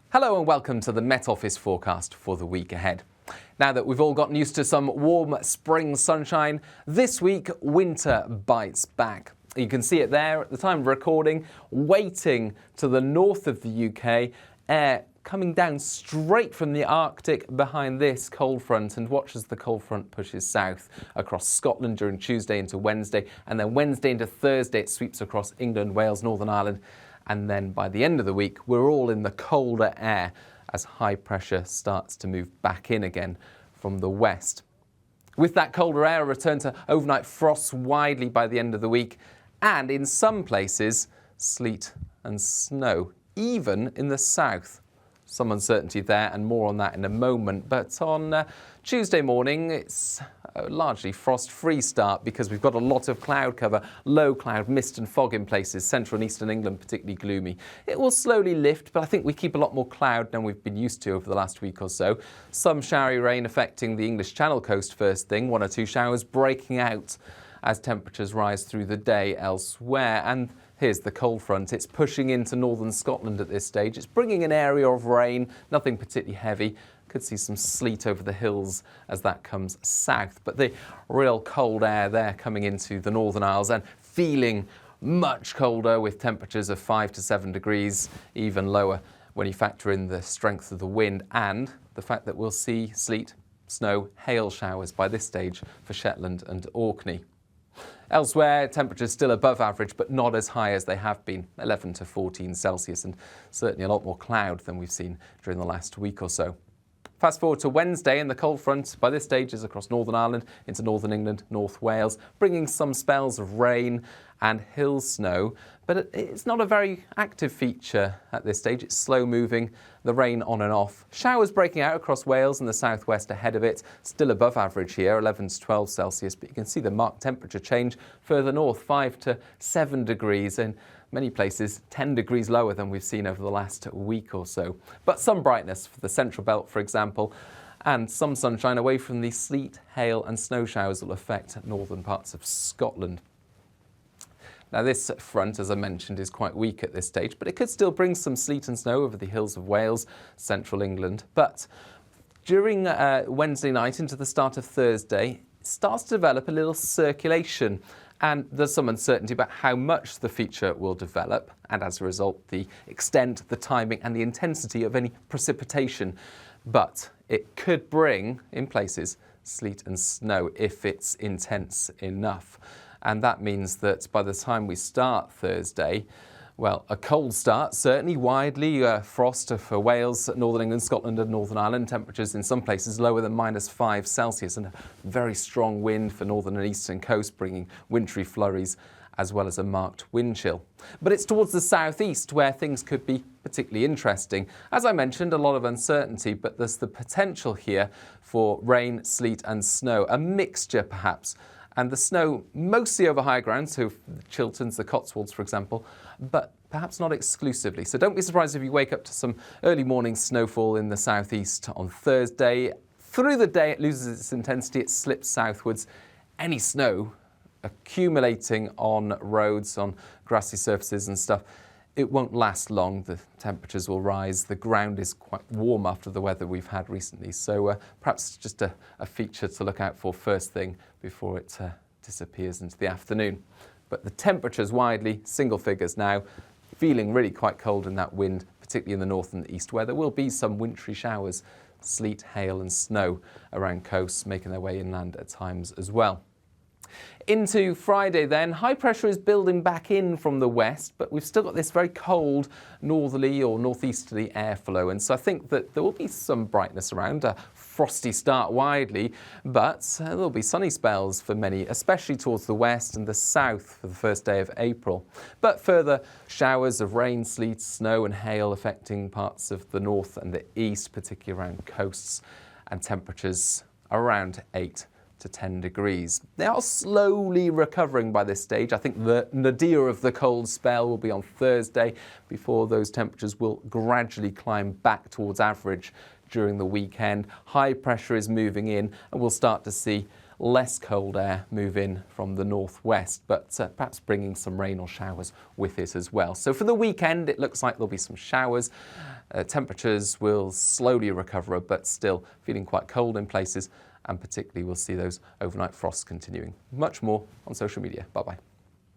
Hello and welcome to the Met Office forecast for the week ahead. Now that we've all gotten used to some warm spring sunshine, this week winter bites back. You can see it there at the time of recording, waiting to the north of the UK, air coming down straight from the Arctic behind this cold front, and watch as the cold front pushes south across Scotland during Tuesday into Wednesday, and then Wednesday into Thursday it sweeps across England, Wales, Northern Ireland, and then by the end of the week we're all in the colder air as high pressure starts to move back in again from the west. With that colder air, a return to overnight frosts widely by the end of the week, and in some places sleet and snow, even in the south. Some uncertainty there and more on that in a moment, but on Tuesday morning it's a largely frost-free start because we've got a lot of cloud cover, low cloud, mist and fog in places, central and eastern England particularly gloomy. It will slowly lift, but I think we keep a lot more cloud than we've been used to over the last week or so. Some showery rain affecting the English Channel coast first thing, 1 or 2 showers breaking out as temperatures rise through the day elsewhere. And here's the cold front. It's pushing into northern Scotland at this stage. It's bringing an area of rain, nothing particularly heavy. Could see some sleet over the hills as that comes south. But the real cold air there coming into the Northern Isles and feeling much colder with temperatures of 5 to 7 degrees, even lower when you factor in the strength of the wind and the fact that we'll see sleet, snow, hail showers by this stage for Shetland and Orkney. Elsewhere, temperatures still above average, but not as high as they have been, 11 to 14 Celsius, and certainly a lot more cloud than we've seen during the last week or so. Fast forward to Wednesday, and the cold front by this stage is across Northern Ireland into Northern England, North Wales, bringing some spells of rain and hill snow, but it's not a very active feature at this stage. It's slow moving, the rain on and off. Showers breaking out across Wales and the southwest ahead of it, still above average here, 11 to 12 Celsius, but you can see the marked temperature change further north, 5 to 7 degrees, and many places 10 degrees lower than we've seen over the last week or so. But some brightness for the central belt, for example, and some sunshine away from the sleet, hail and snow showers that will affect northern parts of Scotland. Now this front, as I mentioned, is quite weak at this stage, but it could still bring some sleet and snow over the hills of Wales, central England. But during Wednesday night into the start of Thursday, it starts to develop a little circulation, and there's some uncertainty about how much the feature will develop, and as a result, the extent, the timing and the intensity of any precipitation. But it could bring, in places, sleet and snow if it's intense enough. And that means that by the time we start Thursday, well, a cold start, certainly widely, frost for Wales, Northern England, Scotland and Northern Ireland, temperatures in some places lower than -5 Celsius, and a very strong wind for northern and eastern coast, bringing wintry flurries as well as a marked wind chill. But it's towards the southeast where things could be particularly interesting. As I mentioned, a lot of uncertainty, but there's the potential here for rain, sleet and snow, a mixture perhaps. And the snow mostly over high ground, so the Chilterns, the Cotswolds, for example, but perhaps not exclusively. So don't be surprised if you wake up to some early morning snowfall in the southeast on Thursday. Through the day, it loses its intensity, it slips southwards. Any snow accumulating on roads, on grassy surfaces and stuff, it won't last long. The temperatures will rise. The ground is quite warm after the weather we've had recently. So perhaps just a feature to look out for first thing before it disappears into the afternoon. But the temperatures widely, single figures now, feeling really quite cold in that wind, particularly in the north and the east, where there will be some wintry showers, sleet, hail and snow around coasts, making their way inland at times as well. Into Friday then, high pressure is building back in from the west, but we've still got this very cold northerly or northeasterly airflow, and so I think that there will be some brightness around, a frosty start widely, but there'll be sunny spells for many, especially towards the west and the south for the first day of April. But further showers of rain, sleet, snow and hail affecting parts of the north and the east, particularly around coasts, and temperatures around 8 to 10 degrees. They are slowly recovering by this stage. I think the nadir of the cold spell will be on Thursday before those temperatures will gradually climb back towards average during the weekend. High pressure is moving in and we'll start to see less cold air move in from the northwest, but perhaps bringing some rain or showers with it as well. So for the weekend, it looks like there'll be some showers. Temperatures will slowly recover, but still feeling quite cold in places, and particularly we'll see those overnight frosts continuing. Much more on social media. Bye-bye.